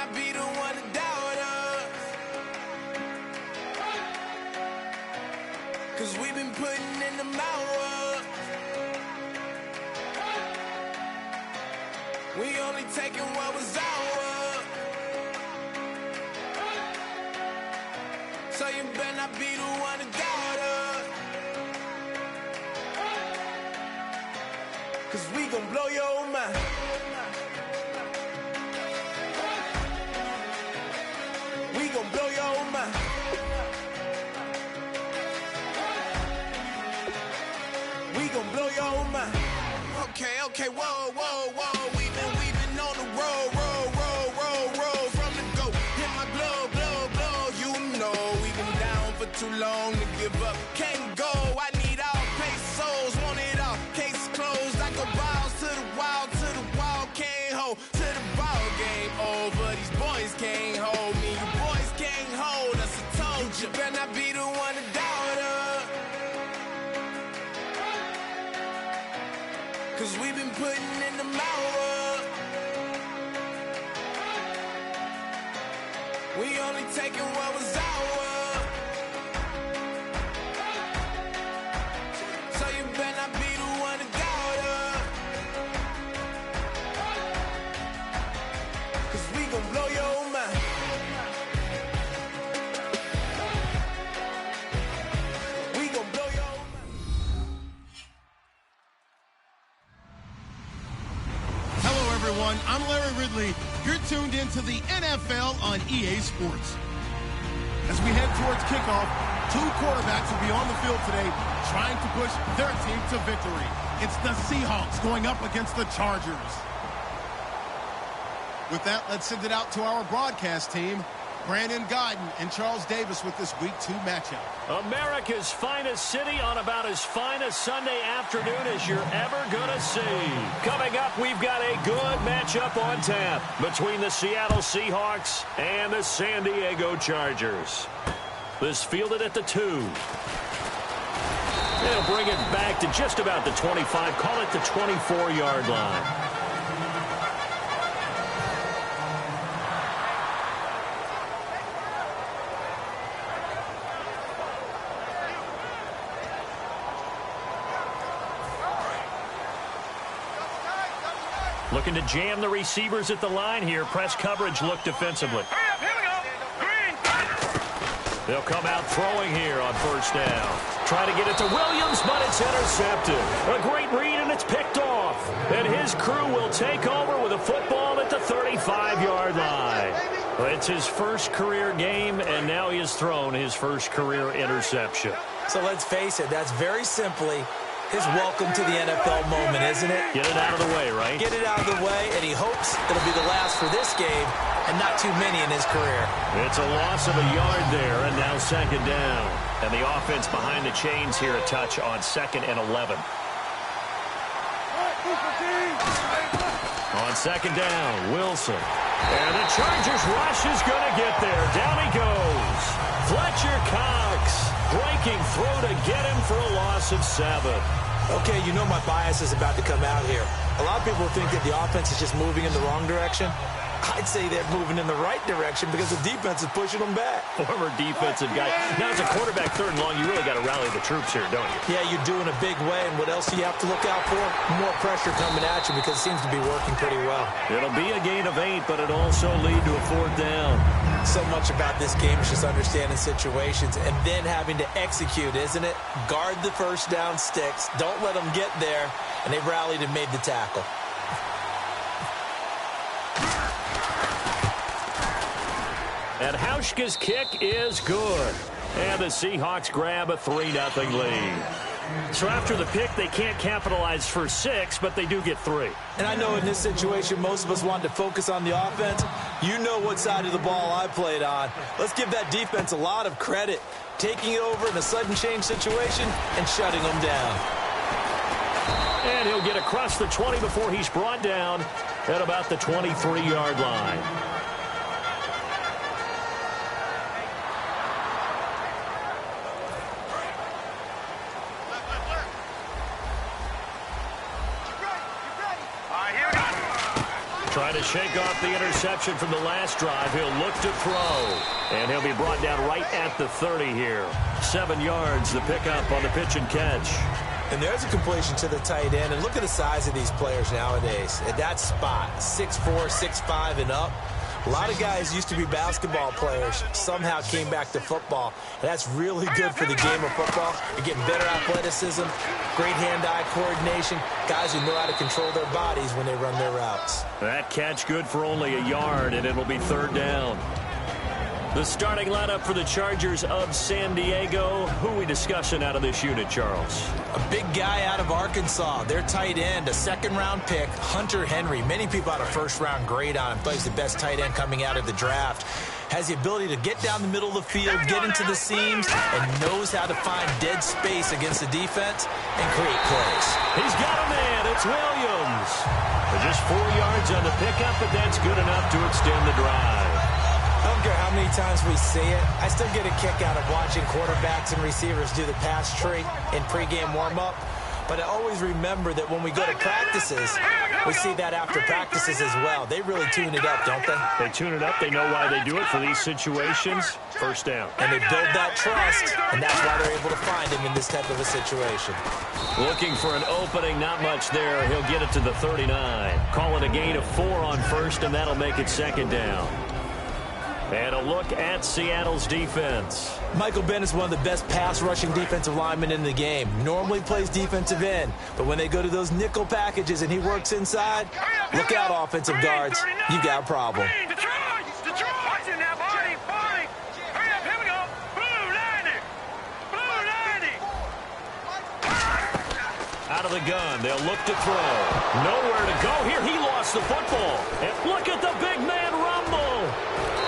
not be the one to doubt us. 'Cause we've been putting in the hours. We only taking what was ours. So you better not be the one to doubt us. 'Cause we gon' blow your mind. We gon' blow your mind. We gon' blow your mind. Okay, whoa. We've been on the road from the go. Hit my glove, you know we been down for too long to give up. Can't go, I need all pesos, want it all. Case closed, I go balls to the wall, can't hold to the ball game over. These boys can't hold me, you boys can't hold us. I told you, better not be the one to doubt us. 'Cause we've been putting in the hours. We only taking what was ours. So you better not be the one to doubt us. 'Cause we gon' blow your mind. We gon' blow your mind. Hello, everyone. I'm Larry Ridley. You're tuned into the NFL on EA Sports. As we head towards kickoff, two quarterbacks will be on the field today trying to push their team to victory. It's the Seahawks going up against the Chargers. With that, let's send it out to our broadcast team. Brandon Guyton and Charles Davis with this Week 2 matchup. America's finest city on about as fine a Sunday afternoon as you're ever going to see. Coming up, we've got a good matchup on tap between the Seattle Seahawks and the San Diego Chargers. This fielded at the 2. They'll bring it back to just about the 25, call it the 24-yard line. Looking to jam the receivers at the line here. Press coverage look defensively. They'll come out throwing here on first down. Try to get it to Williams, but it's intercepted. A great read, and it's picked off. And his crew will take over with a football at the 35-yard line. It's his first career game, and now he has thrown his first career interception. So let's face it, that's very simply his welcome to the NFL moment, isn't it? Get it out of the way, right? Get it out of the way, and he hopes it'll be the last for this game and not too many in his career. It's a loss of a yard there, and now second down. And the offense behind the chains here a touch on 2nd and 11. On second down, Wilson. And the Chargers rush is going to get there. Down he goes. Fletcher Cox breaking throw to get him for a loss of 7. Okay, you know my bias is about to come out here. A lot of people think that the offense is just moving in the wrong direction. I'd say they're moving in the right direction because the defense is pushing them back. Former defensive guy. Now, as a quarterback 3rd and long, you really got to rally the troops here, don't you? Yeah, you do in a big way, and what else do you have to look out for? More pressure coming at you because it seems to be working pretty well. It'll be a gain of 8, but it'll also lead to a 4th down. So much about this game is just understanding situations and then having to execute, isn't it? Guard the first down sticks. Don't let them get there, and they rallied and made the tackle. And Hauschka's kick is good. And the Seahawks grab a 3-0 lead. So after the pick, they can't capitalize for 6, but they do get 3. And I know in this situation, most of us wanted to focus on the offense. You know what side of the ball I played on. Let's give that defense a lot of credit. Taking it over in a sudden change situation and shutting them down. And he'll get across the 20 before he's brought down at about the 23-yard line. Try to shake off the interception from the last drive. He'll look to throw. And he'll be brought down right at the 30 here. 7 yards, the pickup on the pitch and catch. And there's a completion to the tight end. And look at the size of these players nowadays. At that spot, 6'4", 6'5", and up. A lot of guys used to be basketball players, somehow came back to football. And that's really good for the game of football. You're getting better athleticism, great hand-eye coordination, guys who know how to control their bodies when they run their routes. That catch good for only a yard, and it'll be 3rd down. The starting lineup for the Chargers of San Diego. Who are we discussing out of this unit, Charles? A big guy out of Arkansas, their tight end, a 2nd-round pick, Hunter Henry. Many people had a 1st-round grade on him. Plays the best tight end coming out of the draft. Has the ability to get down the middle of the field, get into the seams, and knows how to find dead space against the defense and create plays. He's got a man. It's Williams. Just 4 yards on the pickup, but that's good enough to extend the drive. I don't care how many times we see it. I still get a kick out of watching quarterbacks and receivers do the pass tree in pregame warm-up. But I always remember that when we go to practices, we see that after practices as well. They really tune it up, don't they? They tune it up. They know why they do it for these situations. 1st down. And they build that trust, and that's why they're able to find him in this type of a situation. Looking for an opening, not much there. He'll get it to the 39. Call it a gain of 4 on 1st, and that'll make it 2nd down. And a look at Seattle's defense. Michael Bennett's one of the best pass-rushing defensive linemen in the game. Normally plays defensive end, but when they go to those nickel packages and he works inside, look out, offensive guards. You got a problem. Out of the gun, they'll look to throw. Nowhere to go here. He lost the football. And look at the big man rumble.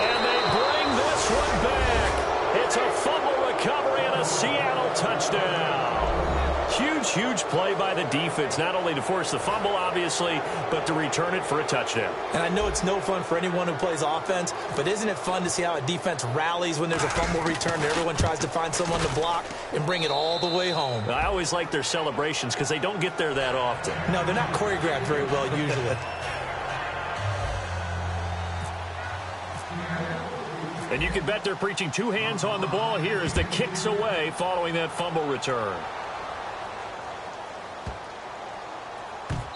And they bring this one back. It's a fumble recovery and a Seattle touchdown. Huge play by the defense, not only to force the fumble, obviously, but to return it for a touchdown. And I know it's no fun for anyone who plays offense, but isn't it fun to see how a defense rallies when there's a fumble return and everyone tries to find someone to block and bring it all the way home? I always like their celebrations because they don't get there that often. No, they're not choreographed very well usually. And you can bet they're preaching 2 hands on the ball here as the kick's away following that fumble return.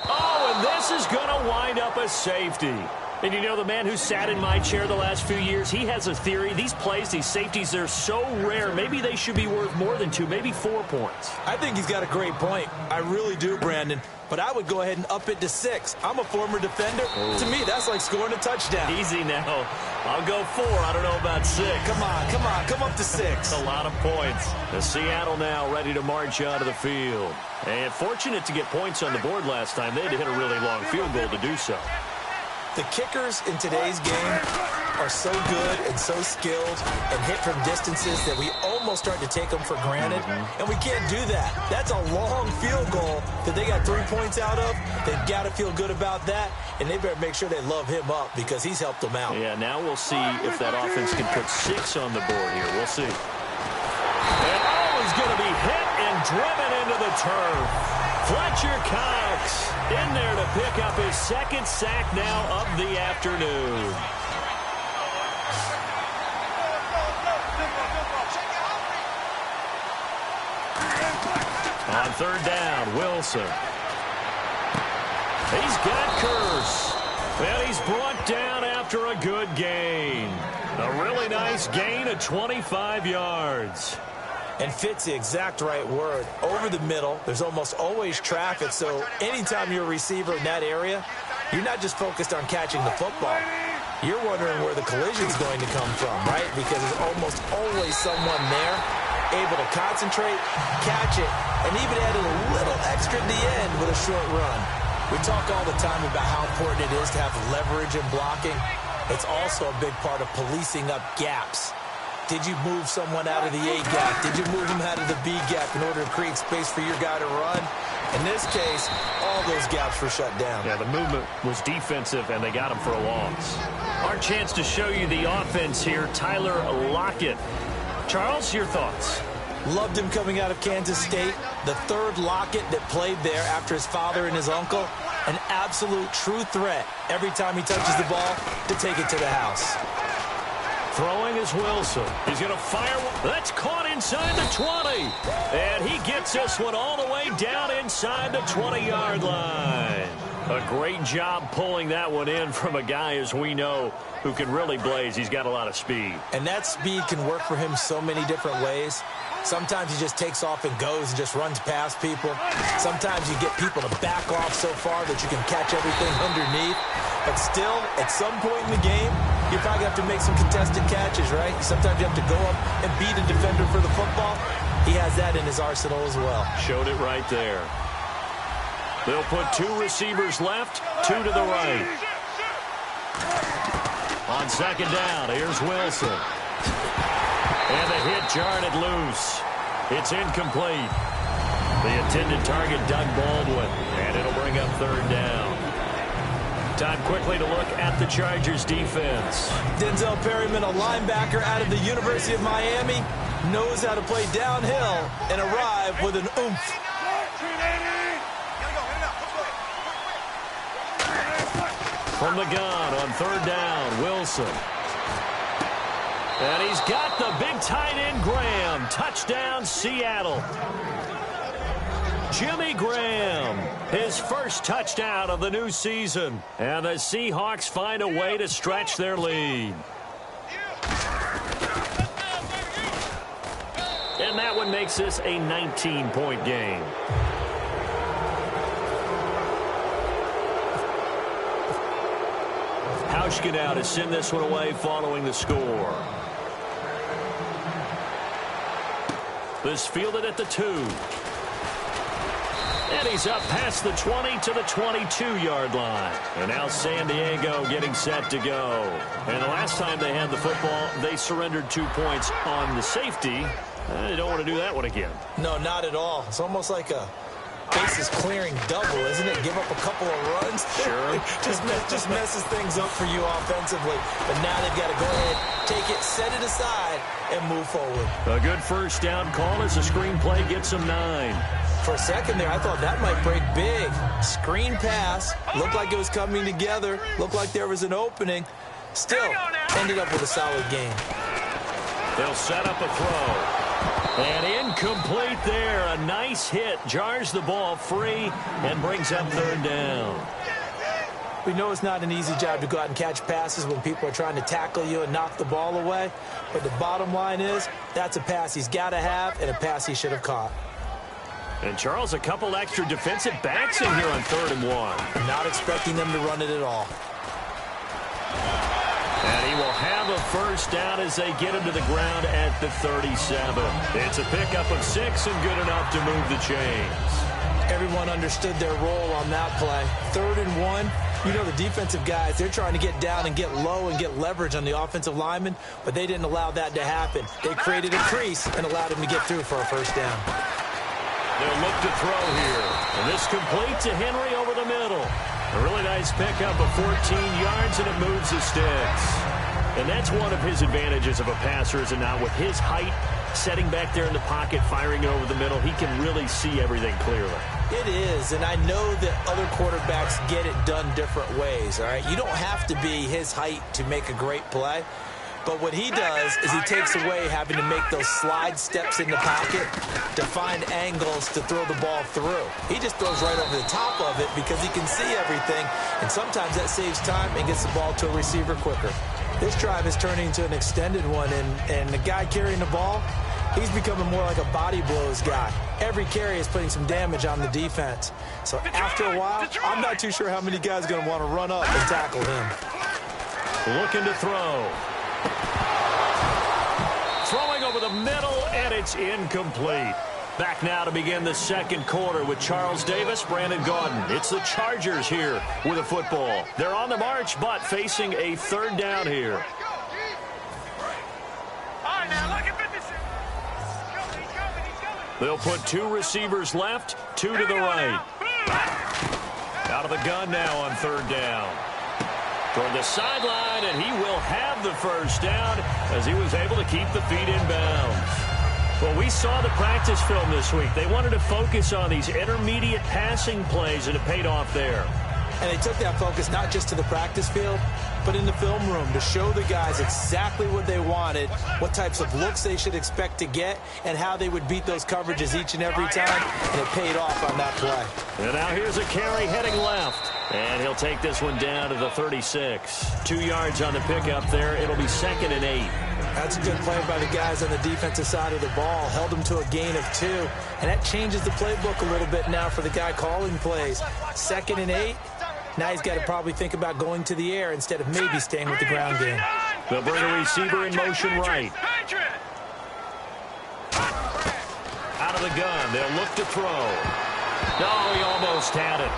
Oh, and this is going to wind up a safety. And you know, the man who sat in my chair the last few years, he has a theory. These plays, these safeties, they're so rare. Maybe they should be worth more than 2, maybe 4 points. I think he's got a great point. I really do, Brandon. But I would go ahead and up it to 6. I'm a former defender. Ooh. To me, that's like scoring a touchdown. Easy now. I'll go 4. I don't know about 6. Come up to 6. That's a lot of points. The Seattle now ready to march out of the field. And fortunate to get points on the board last time. They had to hit a really long field goal to do so. The kickers in today's game are so good and so skilled and hit from distances that we almost start to take them for granted. And we can't do that. That's a long field goal that they got 3 points out of. They've got to feel good about that, and they better make sure they love him up because he's helped them out. Yeah, now we'll see if that offense can put 6 on the board here. We'll see. And he's going to be hit and driven into the turf. Fletcher Cox in there to pick up his 2nd sack now of the afternoon. On 3rd down, Wilson. He's got Curse. And he's brought down after a good gain. A really nice gain of 25 yards. And fits the exact right word. Over the middle, there's almost always traffic, so anytime you're a receiver in that area, you're not just focused on catching the football. You're wondering where the collision's going to come from, right? Because there's almost always someone there able to concentrate, catch it, and even add a little extra at the end with a short run. We talk all the time about how important it is to have leverage in blocking. It's also a big part of policing up gaps. Did you move someone out of the A gap? Did you move him out of the B gap in order to create space for your guy to run? In this case, all those gaps were shut down. Yeah, the movement was defensive, and they got him for a loss. Our chance to show you the offense here, Tyler Lockett. Charles, your thoughts? Loved him coming out of Kansas State. The 3rd Lockett that played there after his father and his uncle. an absolute true threat every time he touches the ball to take it to the house. Throwing is Wilson. He's going to fire. That's caught inside the 20. And he gets this one all the way down inside the 20-yard line. A great job pulling that one in from a guy, as we know, who can really blaze. He's got a lot of speed. And that speed can work for him so many different ways. Sometimes he just takes off and goes and just runs past people. Sometimes you get people to back off so far that you can catch everything underneath. But still, at some point in the game, you probably have to make some contested catches, right? Sometimes you have to go up and beat a defender for the football. He has that in his arsenal as well. Showed it right there. They'll put 2 receivers left, 2 to the right. On second down, here's Wilson. And the hit jarred it loose. It's incomplete. The intended target, Doug Baldwin. And it'll bring up third down. Time quickly to look at the Chargers defense. Denzel Perryman, a linebacker out of the University of Miami, knows how to play downhill and arrive with an oomph. From the gun on third down, Wilson. And he's got the big tight end, Graham. Touchdown, Seattle. Jimmy Graham, his first touchdown of the new season. And the Seahawks find a way to stretch their lead. And that one makes this a 19-point game. Hauschka now to send this one away following the score. This fielded at the 2. And he's up past the 20 to the 22-yard line. And now San Diego getting set to go. And the last time they had the football, they surrendered 2 points on the safety. They don't want to do that one again. No, not at all. It's almost like a bases clearing double, isn't it? Give up a couple of runs. Sure. just messes things up for you offensively. But now they've got to go ahead, take it, set it aside, and move forward. A good first down call as the screen play gets them 9. For a second there, I thought that might break big. Screen pass. Looked like it was coming together. Looked like there was an opening. Still, ended up with a solid game. They'll set up a throw. And incomplete there. A nice hit. Jars the ball free and brings up third down. We know it's not an easy job to go out and catch passes when people are trying to tackle you and knock the ball away. But the bottom line is, that's a pass he's got to have and a pass he should have caught. And Charles, a couple extra defensive backs in here on 3rd and 1. Not expecting them to run it at all. And he will have a first down as they get him to the ground at the 37. It's a pickup of 6 and good enough to move the chains. Everyone understood their role on that play. 3rd and 1. You know, the defensive guys, they're trying to get down and get low and get leverage on the offensive lineman, but they didn't allow that to happen. They created a crease and allowed him to get through for a first down. They'll look to throw here. And this complete to Henry over the middle. A really nice pickup of 14 yards, and it moves the sticks. And that's one of his advantages of a passer, is it not? With his height, setting back there in the pocket, firing it over the middle, he can really see everything clearly. It is, and I know that other quarterbacks get it done different ways, all right? You don't have to be his height to make a great play. But what he does is he takes away having to make those slide steps in the pocket to find angles to throw the ball through. He just throws right over the top of it because he can see everything, and sometimes that saves time and gets the ball to a receiver quicker. This drive is turning into an extended one, and the guy carrying the ball, he's becoming more like a body blows guy. Every carry is putting some damage on the defense. So after a while, I'm not too sure how many guys are going to want to run up and tackle him. Looking to throw. Throwing over the middle, and it's incomplete. Back now to begin the second quarter with Charles Davis, Brandon Gaudin. It's the Chargers here with a football. They're on the march, but facing a 3rd down here. They'll put 2 receivers left, 2 to the right. Out of the gun now on 3rd down. Toward the sideline, and he will have the first down as he was able to keep the feet in bounds. Well, we saw the practice film this week. They wanted to focus on these intermediate passing plays, and it paid off there. And they took that focus not just to the practice field, but in the film room to show the guys exactly what they wanted, what types of looks they should expect to get, and how they would beat those coverages each and every time, and it paid off on that play. And now here's a carry heading left, and he'll take this one down to the 36. 2 yards on the pickup there. It'll be 2nd and 8. That's a good play by the guys on the defensive side of the ball. Held them to a gain of 2, and that changes the playbook a little bit now for the guy calling plays. 2nd and 8. Now he's got to probably think about going to the air instead of maybe staying with the ground game. They'll bring a receiver in motion right. Out of the gun. They'll look to throw. No, he almost had it.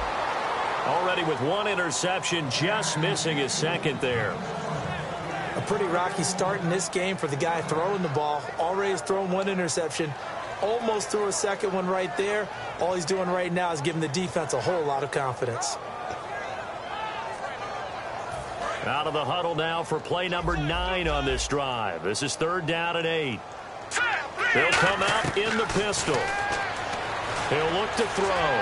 Already with 1 interception, just missing his 2nd there. A pretty rocky start in this game for the guy throwing the ball. Already has thrown 1 interception. Almost threw a 2nd one right there. All he's doing right now is giving the defense a whole lot of confidence. Out of the huddle now for play number 9 on this drive. This is 3rd down and 8. They'll come out in the pistol. He'll look to throw.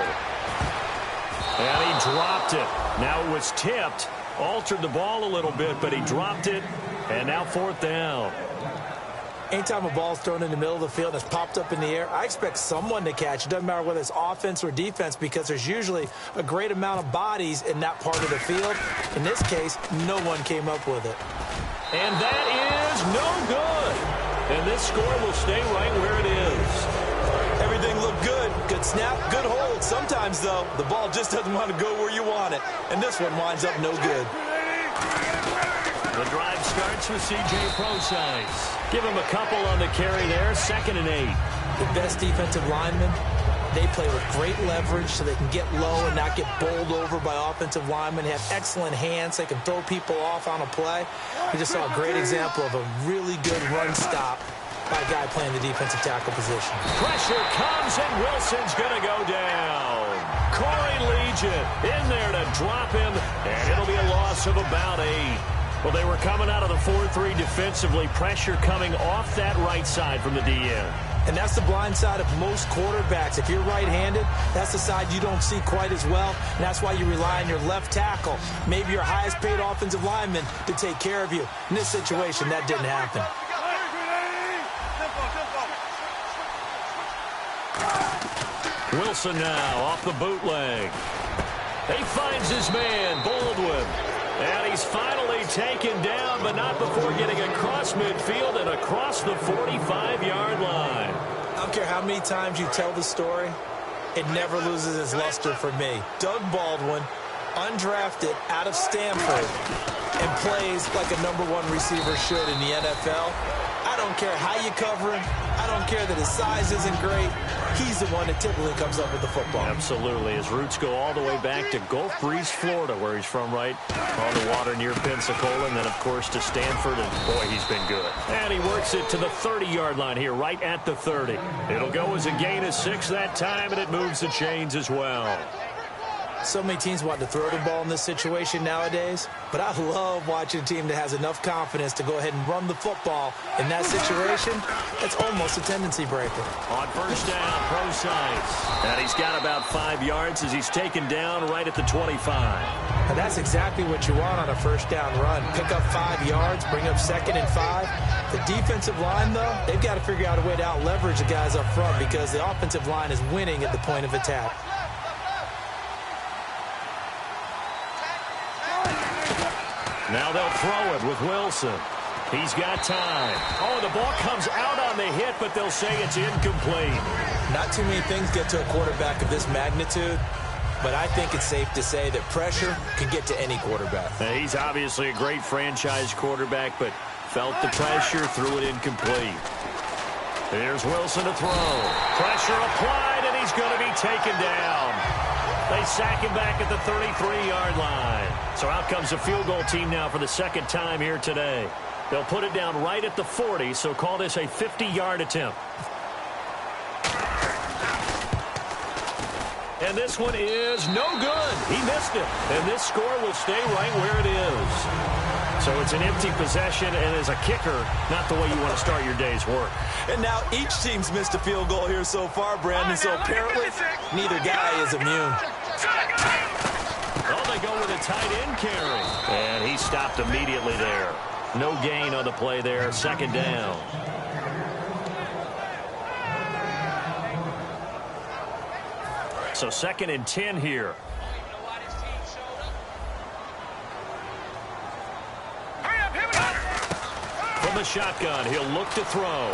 And he dropped it. Now it was tipped. Altered the ball a little bit, but he dropped it. And now 4th down. Anytime a ball's thrown in the middle of the field and it's popped up in the air, I expect someone to catch. It doesn't matter whether it's offense or defense, because there's usually a great amount of bodies in that part of the field. In this case, no one came up with it. And that is no good. And this score will stay right where it is. Everything looked good. Good snap, good hold. Sometimes, though, the ball just doesn't want to go where you want it. And this one winds up no good. The drive starts with C.J. Prosise. Give him a couple on the carry there. 2nd and 8. The best defensive linemen, they play with great leverage so they can get low and not get bowled over by offensive linemen. They have excellent hands. They can throw people off on a play. We just saw a great example of a really good run stop by a guy playing the defensive tackle position. Pressure comes, and Wilson's going to go down. Corey Legion in there to drop him, and it'll be a loss of about 8. Well, they were coming out of the 4-3 defensively. Pressure coming off that right side from the DN. And that's the blind side of most quarterbacks. If you're right-handed, that's the side you don't see quite as well. And that's why you rely on your left tackle, maybe your highest-paid offensive lineman, to take care of you. In this situation, that didn't happen. Wilson now off the bootleg. He finds his man, Baldwin. And he's finally taken down, but not before getting across midfield and across the 45-yard line. I don't care how many times you tell the story, it never loses its luster for me. Doug Baldwin, undrafted out of Stanford, and plays like a #1 receiver should in the NFL. I don't care how you cover him. I don't care that his size isn't great. He's the one that typically comes up with the football. Absolutely. His roots go all the way back to Gulf Breeze, Florida, where he's from, right on the water near Pensacola, and then, of course, to Stanford, and, boy, he's been good. And he works it to the 30-yard line here, right at the 30. It'll go as a gain of 6 that time, and it moves the chains as well. So many teams want to throw the ball in this situation nowadays, but I love watching a team that has enough confidence to go ahead and run the football. In that situation, it's almost a tendency breaker. On 1st down, Prosise. And he's got about 5 yards as he's taken down right at the 25. And that's exactly what you want on a 1st down run. Pick up 5 yards, bring up 2nd and 5. The defensive line, though, they've got to figure out a way to out-leverage the guys up front because the offensive line is winning at the point of attack. Now they'll throw it with Wilson. He's got time. Oh, the ball comes out on the hit, but they'll say it's incomplete. Not too many things get to a quarterback of this magnitude, but I think it's safe to say that pressure can get to any quarterback. He's obviously a great franchise quarterback, but felt the pressure, threw it incomplete. Here's Wilson to throw. Pressure applied, and he's going to be taken down. They sack him back at the 33-yard line. So out comes the field goal team now for the 2nd time here today. They'll put it down right at the 40, so call this a 50-yard attempt. And this one is no good. He missed it. And this score will stay right where it is. So it's an empty possession, and as a kicker, not the way you want to start your day's work. And now each team's missed a field goal here so far, Brandon, so apparently neither guy is immune. Well, they go the tight end carry. And he stopped immediately there. No gain on the play there. Second down. So 2nd and 10 here. From the shotgun, he'll look to throw.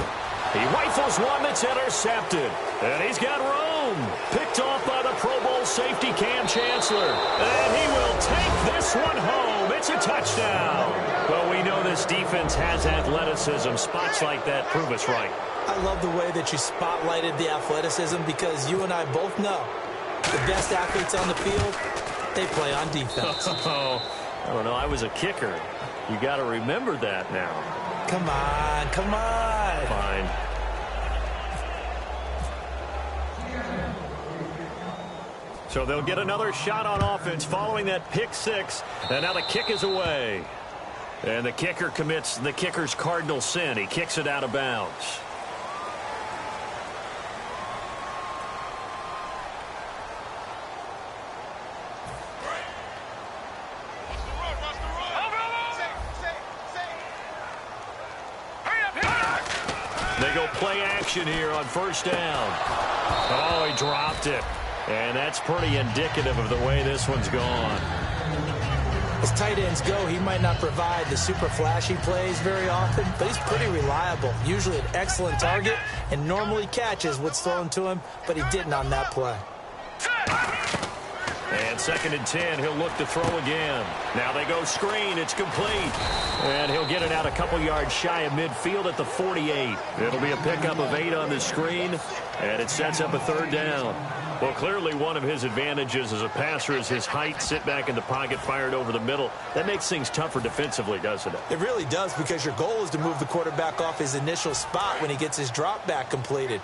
He rifles one that's intercepted. And he's got room. Picked off by the Pro Bowl safety Cam Chancellor. And he will take this one home. It's a touchdown. Well, we know this defense has athleticism. Spots like that prove us right. I love the way that you spotlighted the athleticism because you and I both know the best athletes on the field, they play on defense. Oh, I don't know. I was a kicker. You got to remember that now. Come on, come on. Fine. So they'll get another shot on offense following that pick six. And now the kick is away. And the kicker commits the kicker's cardinal sin. He kicks it out of bounds. They go play action here on first down. Oh, he dropped it. And that's pretty indicative of the way this one's gone. As tight ends go, he might not provide the super flashy plays very often, but he's pretty reliable. Usually an excellent target and normally catches what's thrown to him, but he didn't on that play. And 2nd and 10, he'll look to throw again. Now they go screen, it's complete. And he'll get it out a couple yards shy of midfield at the 48. It'll be a pickup of 8 on the screen, and it sets up a 3rd down. Well, clearly one of his advantages as a passer is his height, sit back in the pocket, fired over the middle. That makes things tougher defensively, doesn't it? It really does, because your goal is to move the quarterback off his initial spot when he gets his drop back completed.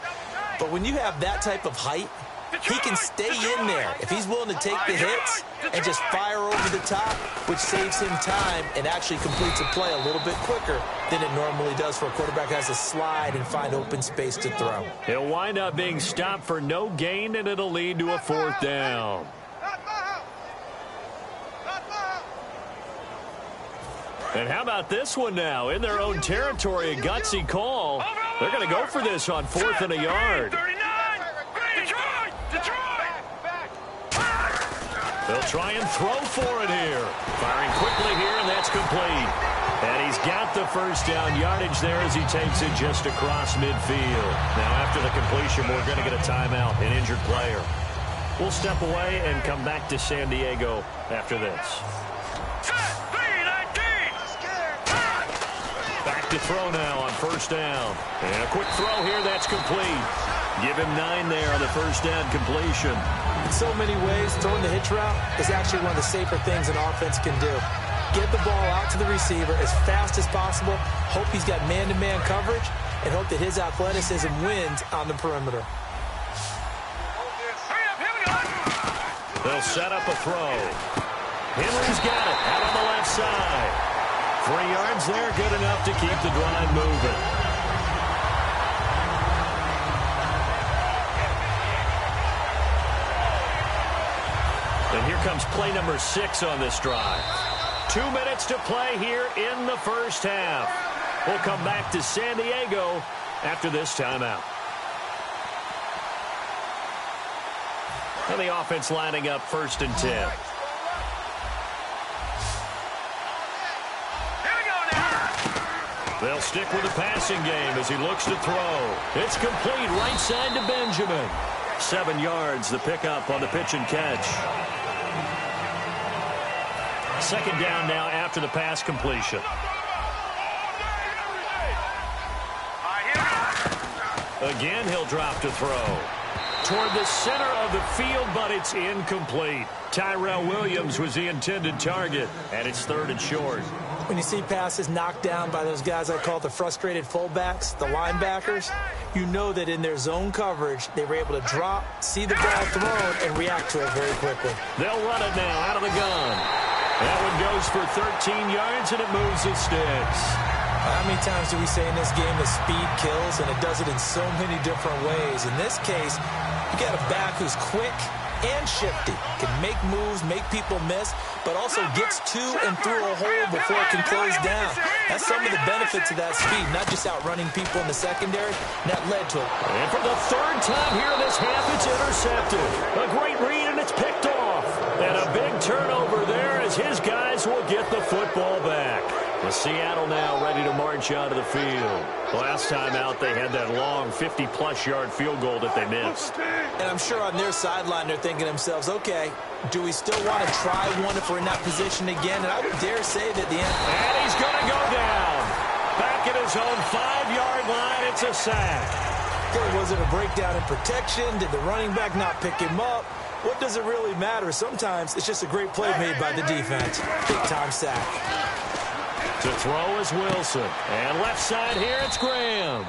But when you have that type of height, he can stay in there if he's willing to take the hits and just fire over the top, which saves him time and actually completes a play a little bit quicker than it normally does for a quarterback who has to slide and find open space to throw. He'll wind up being stopped for no gain, and it'll lead to a 4th down. And how about this one now? In their own territory, a gutsy call. They're going to go for this on 4th and a yard. They'll try and throw for it here. Firing quickly here, and that's complete. And he's got the first down yardage there as he takes it just across midfield. Now, after the completion, we're going to get a timeout, an injured player. We'll step away and come back to San Diego after this. Back to throw now on first down. And a quick throw here, that's complete. Give him 9 there on the first down completion. In so many ways, throwing the hitch route is actually one of the safer things an offense can do. Get the ball out to the receiver as fast as possible, hope he's got man-to-man coverage, and hope that his athleticism wins on the perimeter. They'll set up a throw. Henry's got it out on the left side. 3 yards there, good enough to keep the drive moving. And here comes play number 6 on this drive. 2 minutes to play here in the first half. We'll come back to San Diego after this timeout. And the offense lining up 1st and 10. They'll stick with the passing game as he looks to throw. It's complete right side to Benjamin. 7 yards, the pickup on the pitch and catch. 2nd down now after the pass completion. Again, he'll drop to throw. Toward the center of the field, but it's incomplete. Tyrell Williams was the intended target, and it's 3rd and short. When you see passes knocked down by those guys I call the frustrated fullbacks, the linebackers, you know that in their zone coverage, they were able to drop, see the ball thrown, and react to it very quickly. They'll run it now out of the gun. That one goes for 13 yards, and it moves the sticks. How many times do we say in this game that speed kills, and it does it in so many different ways? In this case, you got a back who's quick, and shifty. Can make moves, make people miss, but also gets to and through a hole before it can close down. That's some of the benefits of that speed, not just outrunning people in the secondary. And that led to it. And for the third time here in this half, it's intercepted. A great read, and it's picked off. And a big turnover there as his guys will get the football back. With Seattle now ready to march onto the field. Last time out, they had that long 50-plus yard field goal that they missed. And I'm sure on their sideline, they're thinking to themselves, okay, do we still want to try one if we're in that position again? And I would dare say that the end. And he's going to go down. Back at his own 5-yard line, it's a sack. Was it a breakdown in protection? Did the running back not pick him up? What does it really matter? Sometimes it's just a great play made by the defense. Big-time sack. To throw is Wilson. And left side here, it's Graham.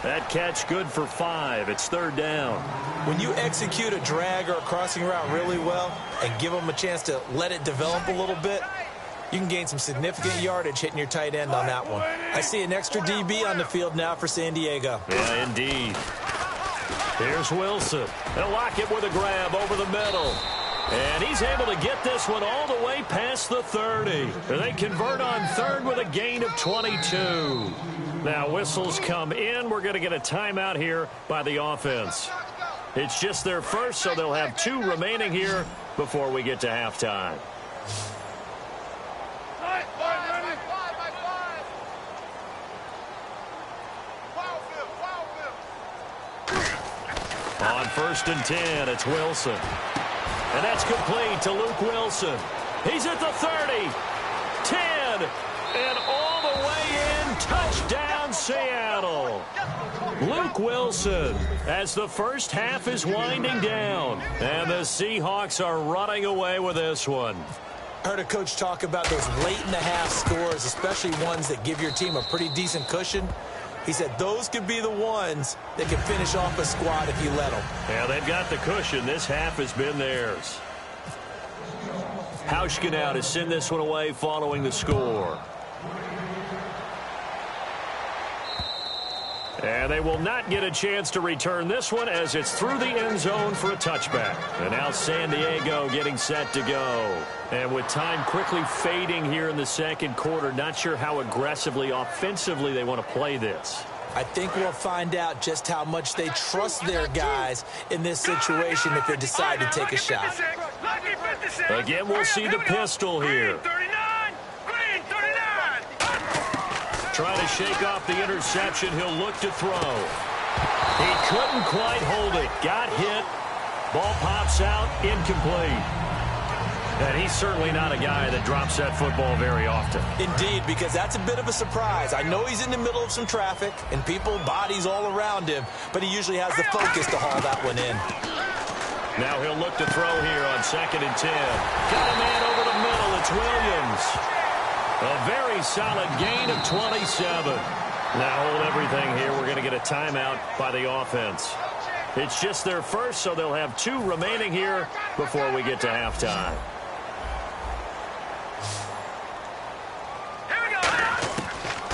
That catch good for 5. It's third down. When you execute a drag or a crossing route really well and give them a chance to let it develop a little bit, you can gain some significant yardage hitting your tight end on that one. I see an extra DB on the field now for San Diego. Yeah, indeed. Here's Wilson. They'll lock it with a grab over the middle. And he's able to get this one all the way past the 30. They convert on third with a gain of 22. Now whistles come in. We're going to get a timeout here by the offense. It's just their first, so they'll have 2 remaining here before we get to halftime. On 1st and 10, it's Wilson. And that's complete to Luke Wilson. He's at the 30, 10, and all the way in. Touchdown, Seattle. Luke Wilson as the first half is winding down. And the Seahawks are running away with this one. I heard a coach talk about those late-in-the-half scores, especially ones that give your team a pretty decent cushion. He said those could be the ones that can finish off a squad if you let them. Yeah, they've got the cushion. This half has been theirs. Hauschka now to send this one away following the score. And they will not get a chance to return this one as it's through the end zone for a touchback. And now San Diego getting set to go. And with time quickly fading here in the second quarter, not sure how aggressively, offensively they want to play this. I think we'll find out just how much they trust their guys in this situation if they decide to take a shot. Again, we'll see the pistol here. Trying to shake off the interception. He'll look to throw. He couldn't quite hold it. Got hit. Ball pops out. Incomplete. And he's certainly not a guy that drops that football very often. Indeed, because that's a bit of a surprise. I know he's in the middle of some traffic and people, bodies all around him, but he usually has the focus to haul that one in. Now he'll look to throw here on 2nd and 10. Got a man over the middle. It's Williams. A very solid gain of 27. Now hold everything here. We're going to get a timeout by the offense. It's just their first, so they'll have 2 remaining here before we get to halftime.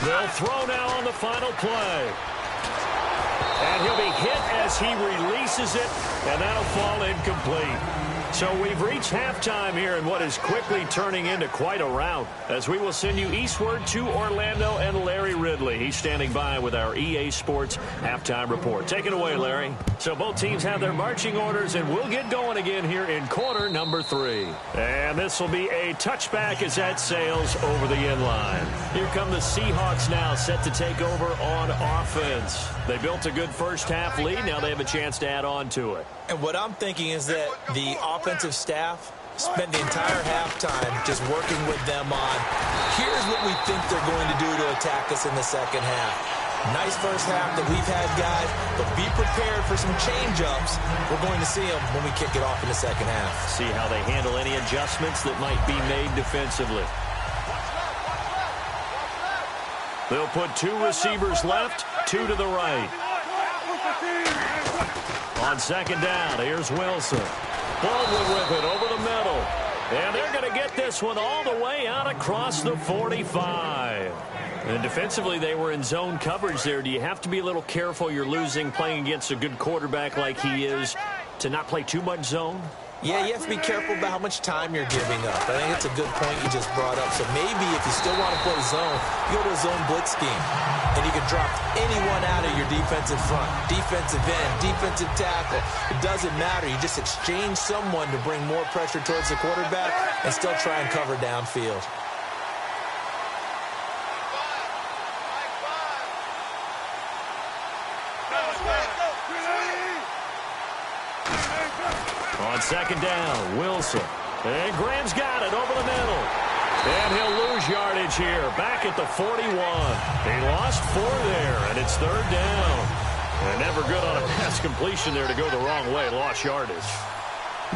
They'll throw now on the final play. And he'll be hit as he releases it, and that'll fall incomplete. So we've reached halftime here in what is quickly turning into quite a rout, as we will send you eastward to Orlando and Larry Ridley. He's standing by with our EA Sports halftime report. Take it away, Larry. So both teams have their marching orders, and we'll get going again here in quarter number 3. And this will be a touchback as that sails over the end line. Here come the Seahawks now, set to take over on offense. They built a good first half lead. Now they have a chance to add on to it. And what I'm thinking is that the offensive staff spent the entire halftime just working with them on, here's what we think they're going to do to attack us in the second half. Nice first half that we've had, guys, but be prepared for some change-ups. We're going to see them when we kick it off in the second half. See how they handle any adjustments that might be made defensively. They'll put 2 receivers left, 2 to the right. On 2nd down, here's Wilson. Baldwin with it over the middle. And they're going to get this one all the way out across the 45. And defensively, they were in zone coverage there. Do you have to be a little careful? You're losing, playing against a good quarterback like he is, to not play too much zone? Yeah, you have to be careful about how much time you're giving up. I think it's a good point you just brought up. So maybe if you still want to play zone, you go to a zone blitz scheme. And you can drop anyone out of your defensive front. Defensive end, defensive tackle. It doesn't matter. You just exchange someone to bring more pressure towards the quarterback and still try and cover downfield. On second down, Wilson. And Graham's got it over the middle. And he'll lose yardage here, back at the 41. He lost 4 there, and it's third down. And never good on a pass completion there to go the wrong way. Lost yardage.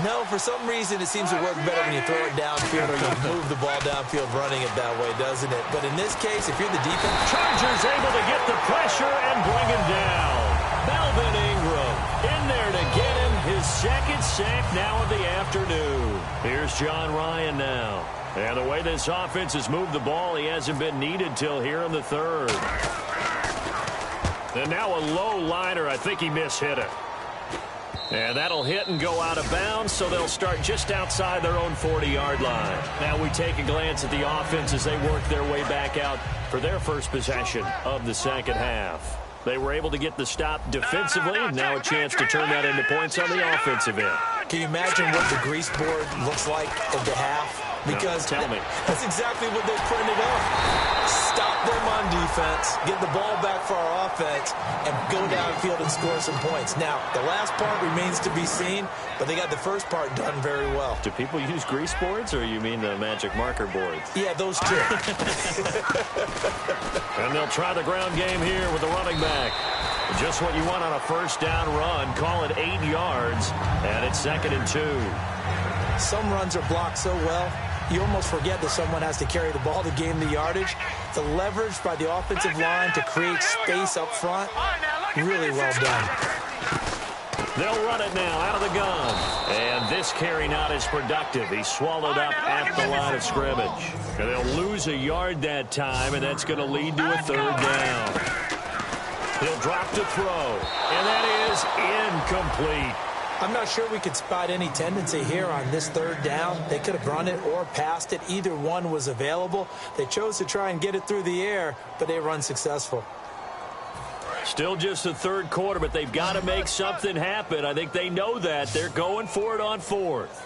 No, for some reason it seems to work better when you throw it downfield or you move the ball downfield running it that way, doesn't it? But in this case, if you're the defense... Chargers able to get the pressure and bring him down. Melvin Ingram in there to get him his second sack now of the afternoon. Here's John Ryan now. And the way this offense has moved the ball, he hasn't been needed till here in the third. And now a low liner. I think he mishit it. And that'll hit and go out of bounds, so they'll start just outside their own 40-yard line. Now we take a glance at the offense as they work their way back out for their first possession of the second half. They were able to get the stop defensively, and now a chance to turn that into points on the offensive end. Can you imagine what the grease board looks like at the half? Because no, tell me. That's exactly what they printed up. Stop them on defense, get the ball back for our offense, and go downfield and score some points. Now, the last part remains to be seen, but they got the first part done very well. Do people use grease boards, or you mean the magic marker boards? Yeah, those two. And they'll try the ground game here with the running back. Just what you want on a first down run. Call it 8 yards, and it's 2nd and 2. Some runs are blocked so well, you almost forget that someone has to carry the ball to gain the yardage. The leverage by the offensive line to create space up front, really well done. They'll run it now out of the gun. And this carry not as productive. He's swallowed up at the line of scrimmage. And they'll lose a yard that time, and that's going to lead to a third down. He'll drop to throw, and that is incomplete. I'm not sure we could spot any tendency here on this third down. They could have run it or passed it. Either one was available. They chose to try and get it through the air, but they run successful. Still just the third quarter, but they've got to make something happen. I think they know that. They're going for it on 4th.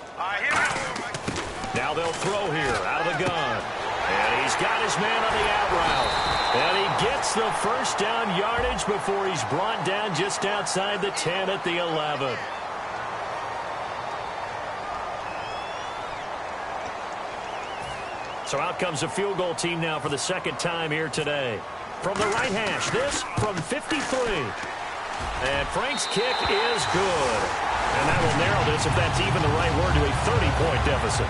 Now they'll throw here out of the gun. And he's got his man on the out route. And he gets the first down yardage before he's brought down just outside the 10 at the 11. So out comes a field goal team now for the second time here today. From the right hash, this from 53. And Frank's kick is good. And that will narrow this, if that's even the right word, to a 30-point deficit.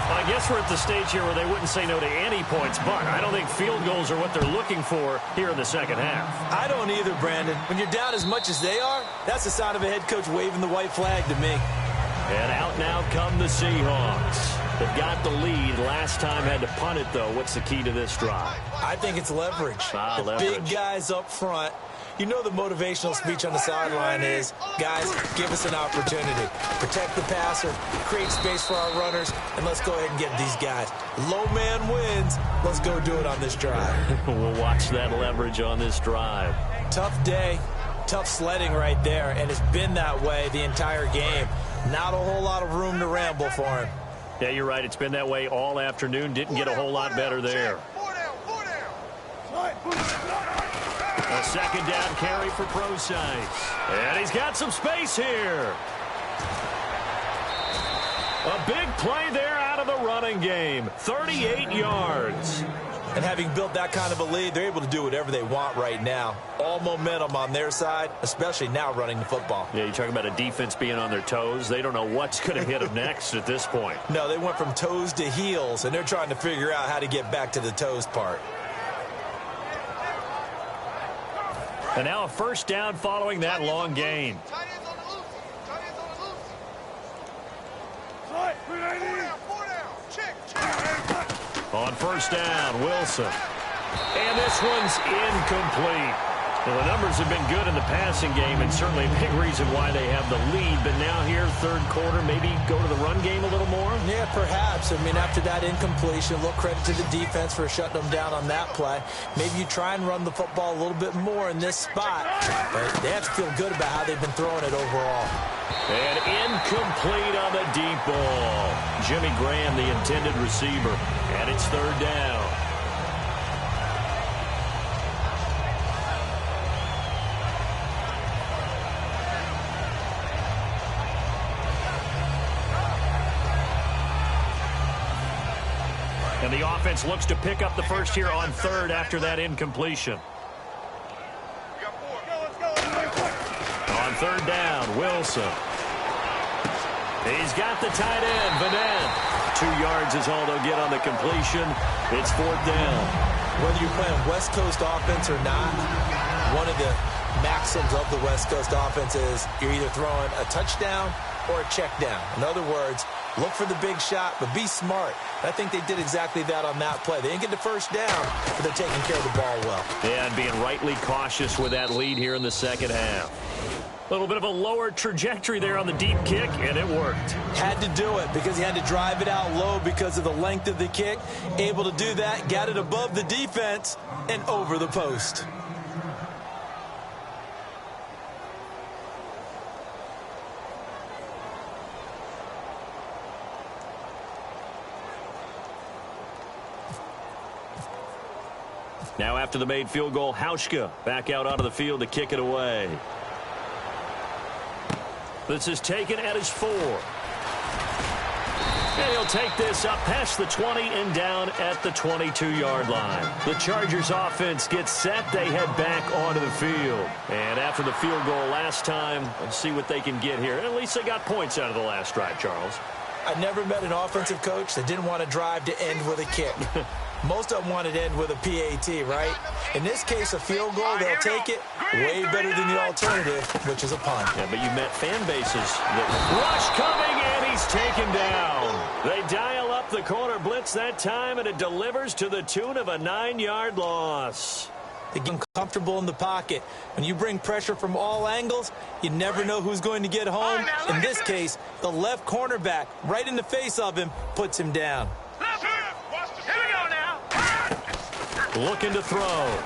Well, I guess we're at the stage here where they wouldn't say no to any points, but I don't think field goals are what they're looking for here in the second half. I don't either, Brandon. When you're down as much as they are, that's the sign of a head coach waving the white flag to me. And out now come the Seahawks. They've got the lead. Last time had to punt it, though. What's the key to this drive? I think it's leverage. Leverage. Big guys up front. You know the motivational speech on the sideline is, guys, give us an opportunity. Protect the passer, create space for our runners, and let's go ahead and get these guys. Low man wins. Let's go do it on this drive. We'll watch that leverage on this drive. Tough day, tough sledding right there, and it's been that way the entire game. Not a whole lot of room to ramble for him. Yeah, you're right. It's been that way all afternoon. Didn't get a whole lot better there. A second down carry for Procise. And he's got some space here. A big play there out of the running game. 38 yards. And having built that kind of a lead, they're able to do whatever they want right now. All momentum on their side, especially now running the football. Yeah, you're talking about a defense being on their toes. They don't know what's going to hit them next at this point. No, they went from toes to heels, and they're trying to figure out how to get back to the toes part. And now a first down following that long gain. On first down, Wilson. And this one's incomplete. Well, the numbers have been good in the passing game, and certainly a big reason why they have the lead. But now here, third quarter, maybe go to the run game a little more? Yeah, perhaps. I mean, after that incompletion, a little credit to the defense for shutting them down on that play. Maybe you try and run the football a little bit more in this spot. But they have to feel good about how they've been throwing it overall. And incomplete on the deep ball. Jimmy Graham, the intended receiver. And it's third down. And the offense looks to pick up the first here on third after that incompletion. On third down, Wilson. He's got the tight end, Vanette. 2 yards is all they'll get on the completion. It's fourth down. Whether you're playing West Coast offense or not, one of the maxims of the West Coast offense is you're either throwing a touchdown or a check down. In other words, look for the big shot, but be smart. I think they did exactly that on that play. They didn't get the first down, but they're taking care of the ball well. Yeah, and being rightly cautious with that lead here in the second half. A little bit of a lower trajectory there on the deep kick, and it worked. Had to do it because he had to drive it out low because of the length of the kick. Able to do that, got it above the defense and over the post. Now after the made field goal, Hauschka back out onto the field to kick it away. This is taken at his 4. And he'll take this up past the 20 and down at the 22-yard line. The Chargers offense gets set. They head back onto the field. And after the field goal last time, let's see what they can get here. At least they got points out of the last drive, Charles. I never met an offensive coach that didn't want to drive to end with a kick. Most of them wanted to end with a PAT, right? In this case, a field goal, they'll take it way better than the alternative, which is a punt. Yeah, but you met fan bases that rush coming, and he's taken down. They dial up the corner blitz that time, and it delivers to the tune of a 9-yard loss. They get comfortable in the pocket. When you bring pressure from all angles, you never know who's going to get home. In this case, the left cornerback, right in the face of him, puts him down. Looking to throw.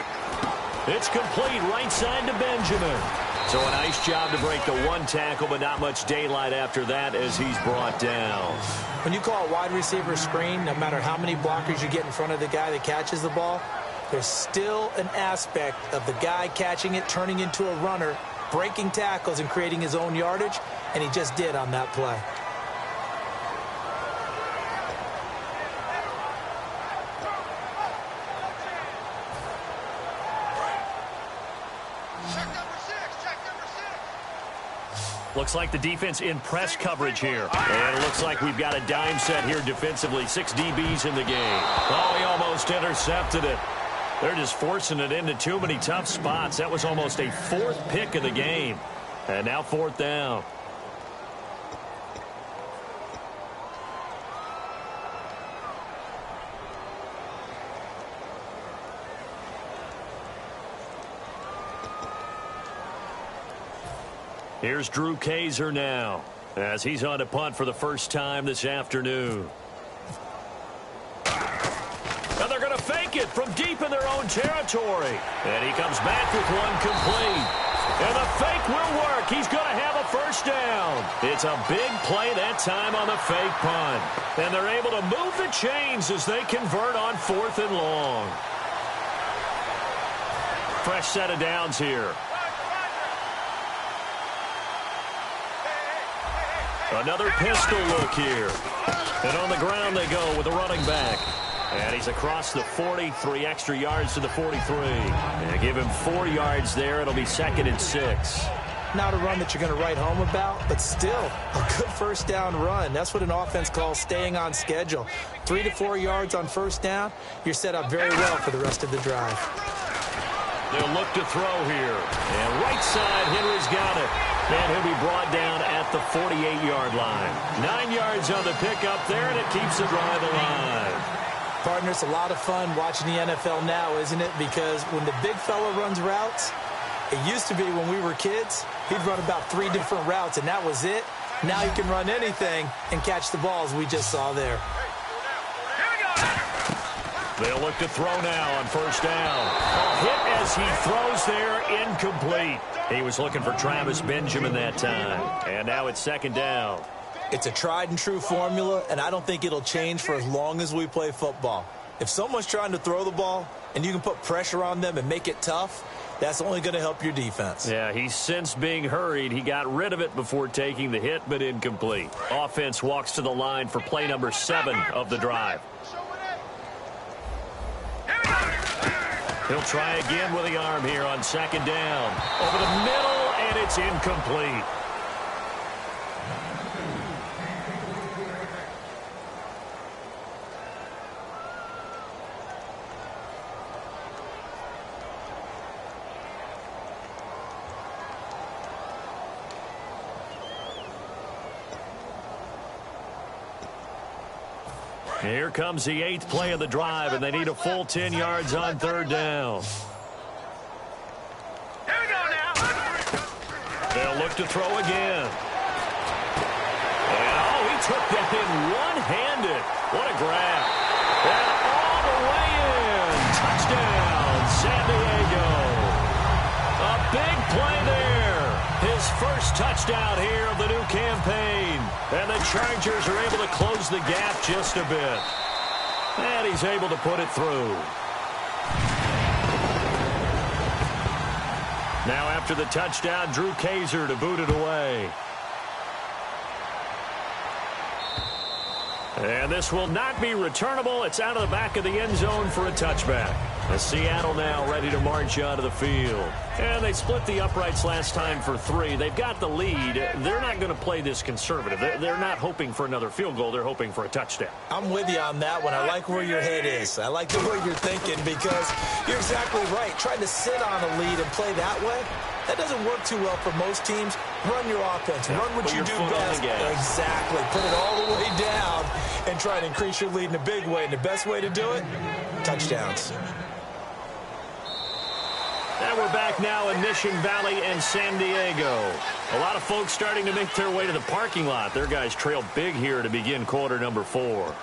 It's complete right side to Benjamin. So a nice job to break the one tackle, but not much daylight after that as he's brought down. When you call a wide receiver screen, no matter how many blockers you get in front of the guy that catches the ball, there's still an aspect of the guy catching it, turning into a runner, breaking tackles and creating his own yardage, and he just did on that play. Looks like the defense in press coverage here. And it looks like we've got a dime set here defensively. 6 DBs in the game. Oh, he almost intercepted it. They're just forcing it into too many tough spots. That was almost a 4th pick of the game. And now 4th down. Here's Drew Kaiser now as he's on to punt for the first time this afternoon. And they're going to fake it from deep in their own territory. And he comes back with one complete. And the fake will work. He's going to have a first down. It's a big play that time on the fake punt. And they're able to move the chains as they convert on 4th and long. Fresh set of downs here. Another pistol look here. And on the ground they go with the running back. And he's across the 40, 3 extra yards to the 43. And give him 4 yards there. It'll be 2nd and 6. Not a run that you're going to write home about, but still a good first down run. That's what an offense calls staying on schedule. 3 to 4 yards on first down. You're set up very well for the rest of the drive. They'll look to throw here. And right side, Henry's got it. And he'll be brought down at the 48-yard line. 9 yards on the pickup there, and it keeps the drive alive. Partner, it's a lot of fun watching the NFL now, isn't it? Because when the big fella runs routes, It used to be when we were kids, he'd run about 3 different routes, and that was it. Now he can run anything and catch the ball, as we just saw there. They'll look to throw now on first down. A hit as he throws there, incomplete. He was looking for Travis Benjamin that time. And now it's second down. It's a tried and true formula, and I don't think it'll change for as long as we play football. If someone's trying to throw the ball and you can put pressure on them and make it tough, that's only going to help your defense. Yeah, he's since being hurried. He got rid of it before taking the hit, but incomplete. Offense walks to the line for play number 7 of the drive. He'll try again with the arm here on second down. Over the middle, and it's incomplete. Here comes the 8th play of the drive, and they need a full 10 yards on third down. Here we go now. They'll look to throw again. And, oh, he took that in one-handed. What a grab. And all the way in. Touchdown, San Diego. A big play there. His first touchdown here of the new campaign. And the Chargers are able to close the gap just a bit. And he's able to put it through. Now after the touchdown, Drew Kaiser to boot it away. And this will not be returnable. It's out of the back of the end zone for a touchback. As Seattle now ready to march onto the field. And they split the uprights last time for 3. They've got the lead. They're not going to play this conservative. They're not hoping for another field goal. They're hoping for a touchdown. I'm with you on that one. I like where your head is. I like the way you're thinking because you're exactly right. Trying to sit on a lead and play that way, that doesn't work too well for most teams. Run your offense. Run what you do best. Exactly. Put it all the way down and try to increase your lead in a big way. And the best way to do it, touchdowns. And we're back now in Mission Valley and San Diego. A lot of folks starting to make their way to the parking lot. Their guys trail big here to begin quarter number 4.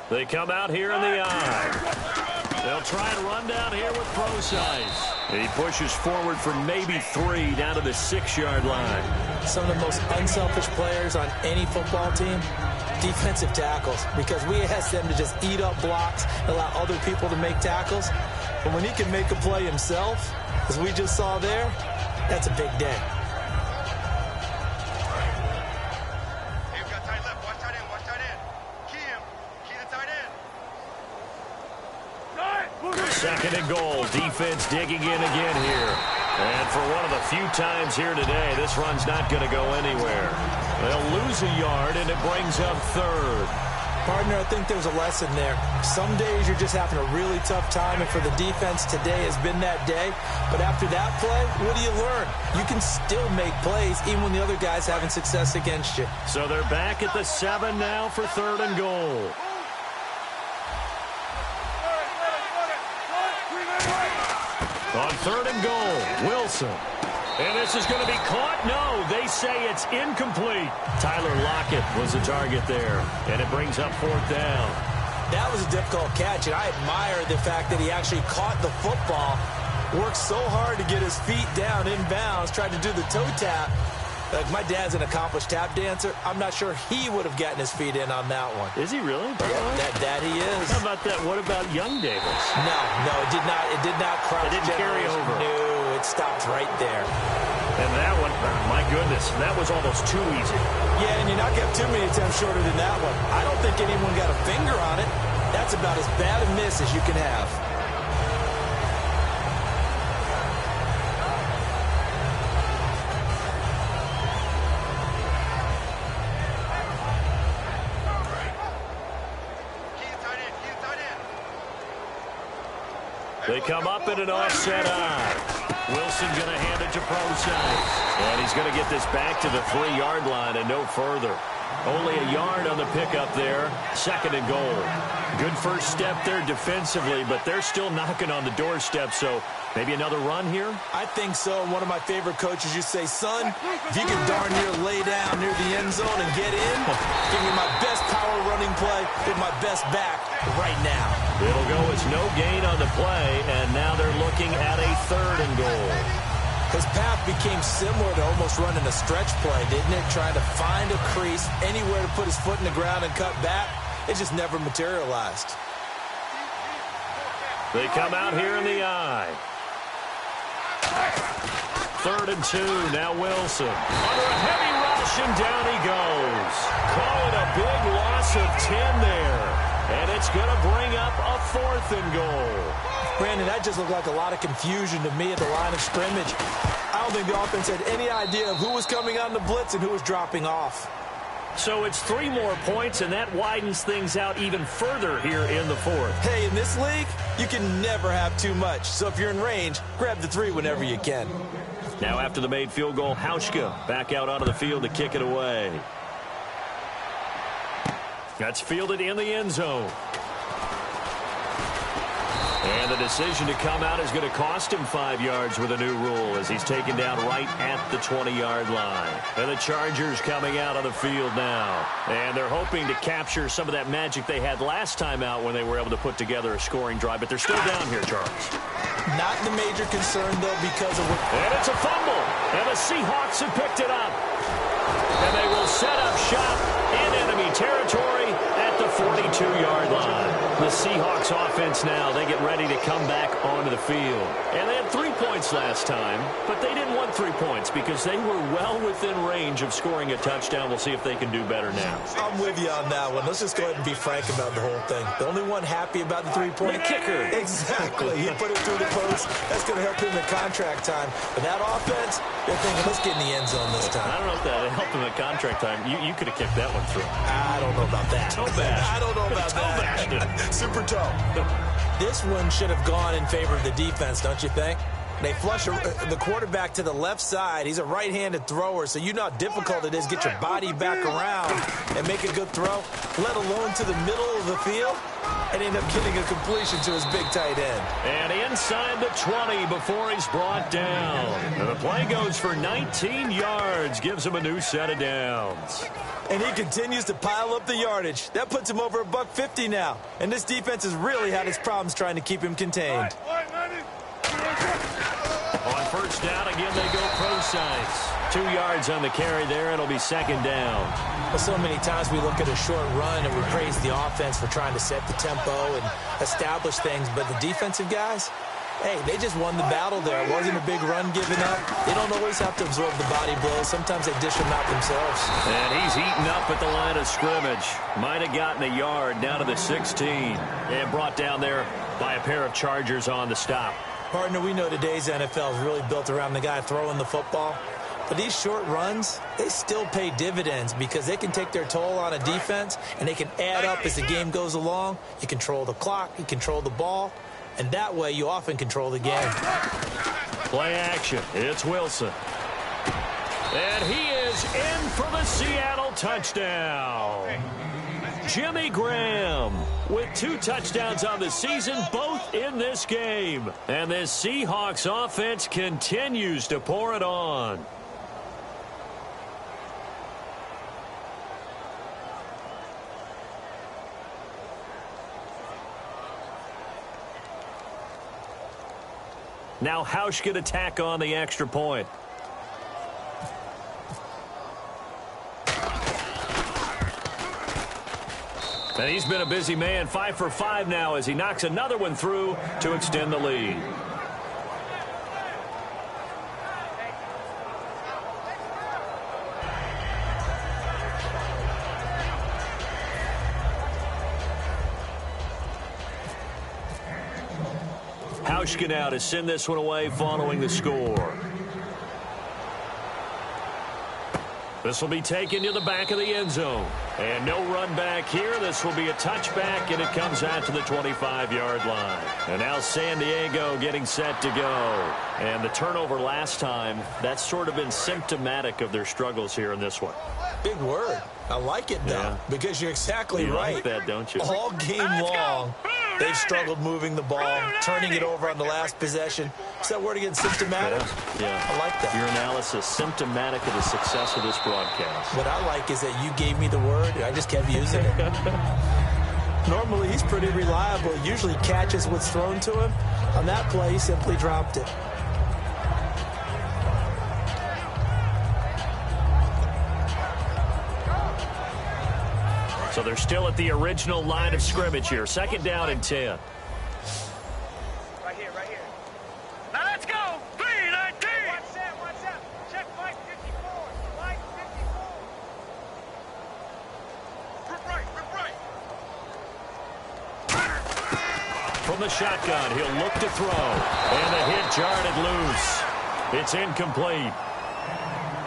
They come out here in the eye. They'll try and run down here with Procise. He pushes forward for maybe 3 down to the 6-yard line. Some of the most unselfish players on any football team, defensive tackles, because we ask them to just eat up blocks and allow other people to make tackles. But when he can make a play himself, as we just saw there, that's a big day. Second and goal. Defense digging in again here. And for one of the few times here today, this run's not going to go anywhere. They'll lose a yard, and it brings up third. Partner, I think there's a lesson there. Some days you're just having a really tough time, and for the defense, today has been that day. But after that play, what do you learn? You can still make plays even when the other guy's having success against you. So they're back at the 7 now for third and goal. On third and goal, Wilson. And this is going to be caught. No, they say it's incomplete. Tyler Lockett was the target there. And it brings up 4th down. That was a difficult catch, and I admire the fact that he actually caught the football, worked so hard to get his feet down inbounds, tried to do the toe tap. Like, my dad's an accomplished tap dancer. I'm not sure he would have gotten his feet in on that one. Is he really? Yeah, that he is. How about that? What about Young Davis? No, it did not. It did not cross. It didn't carry over. No, it stopped right there. And that one, my goodness, that was almost too easy. Yeah, and you're not getting too many attempts shorter than that one. I don't think anyone got a finger on it. That's about as bad a miss as you can have. They come up in an offset eye. Wilson going to hand it to Prosite. And he's going to get this back to the 3-yard line and no further. Only a yard on the pickup there. 2nd and goal. Good first step there defensively, but they're still knocking on the doorstep, so maybe another run here? I think so. One of my favorite coaches used to say, son, if you can darn near lay down near the end zone and get in, give me my best power running play with my best back right now. It'll go as no gain on the play, and now they're looking at a 3rd and goal. His path became similar to almost running a stretch play, didn't it? Trying to find a crease, anywhere to put his foot in the ground and cut back. It just never materialized. They come out here in the eye. 3rd and 2, now Wilson. Under a heavy rush, and down he goes. Call it a big loss of 10 there. And it's going to bring up a 4th and goal. Brandon, that just looked like a lot of confusion to me at the line of scrimmage. I don't think the offense had any idea of who was coming on the blitz and who was dropping off. So it's 3 more points, and that widens things out even further here in the 4th. Hey, in this league, you can never have too much. So if you're in range, grab the 3 whenever you can. Now after the made field goal, Hauschka back out onto the field to kick it away. That's fielded in the end zone. And the decision to come out is going to cost him 5 yards with a new rule as he's taken down right at the 20-yard line. And the Chargers coming out on the field now. And they're hoping to capture some of that magic they had last time out when they were able to put together a scoring drive. But they're still down here, Charles. Not the major concern, though, because of what... And it's a fumble. And the Seahawks have picked it up. And they will set up shop in enemy territory at the 42-yard line. The Seahawks offense now, they get ready to come back onto the field. And they had 3 points last time, but they didn't want 3 points because they were well within range of scoring a touchdown. We'll see if they can do better now. I'm with you on that one. Let's just go ahead and be frank about the whole thing. The only one happy about the 3-point... The kicker. Exactly. He put it through the post. That's going to help him in contract time. But that offense, they're thinking, let's get in the end zone this time. I don't know if that helped him in contract time. You could have kicked that one through. I don't know about that. Toe bash. I don't know about that. Super toe. This one should have gone in favor of the defense, don't you think? They flush the quarterback to the left side. He's a right-handed thrower, so you know how difficult it is to get your body back around and make a good throw, let alone to the middle of the field, and end up getting a completion to his big tight end. And inside the 20 before he's brought down. And the play goes for 19 yards, gives him a new set of downs. And he continues to pile up the yardage. That puts him over $150 now. And this defense has really had its problems trying to keep him contained. On first down, again, they go pro-sides. 2 yards on the carry there. It'll be 2nd down. Well, so many times we look at a short run and we praise the offense for trying to set the tempo and establish things. But the defensive guys, hey, they just won the battle there. It wasn't a big run given up. They don't always have to absorb the body blows. Sometimes they dish them out themselves. And he's eaten up at the line of scrimmage. Might have gotten a yard down to the 16. And brought down there by a pair of Chargers on the stop. Partner, we know today's NFL is really built around the guy throwing the football. But these short runs, they still pay dividends because they can take their toll on a defense and they can add up as the game goes along. You control the clock, you control the ball, and that way you often control the game. Play action. It's Wilson. And he is in for the Seattle touchdown. Jimmy Graham with 2 touchdowns on the season, both in this game. And this Seahawks offense continues to pour it on. Now Hauschka to tack on the extra point. And he's been a busy man, 5 for 5 now as he knocks another one through to extend the lead. Hauschka now to send this one away following the score. This will be taken to the back of the end zone. And no run back here. This will be a touchback, and it comes out to the 25-yard line. And now San Diego getting set to go. And the turnover last time, that's sort of been symptomatic of their struggles here in this one. Big word. I like it, though, because you're exactly right. You like that, don't you? All game long, they've struggled moving the ball, turning it over on the last possession. Is that word again, symptomatic? Yeah. I like that. Your analysis, symptomatic of the success of this broadcast. What I like is that you gave me the word, and I just kept using it. Normally, he's pretty reliable. Usually catches what's thrown to him. On that play, he simply dropped it. So they're still at the original line of scrimmage here. 2nd down and 10. Right here. Now let's go. 3-19. Watch that. Check Mike 54. Mike 54. Right. From the shotgun, he'll look to throw. And the hit jarred it loose. It's incomplete.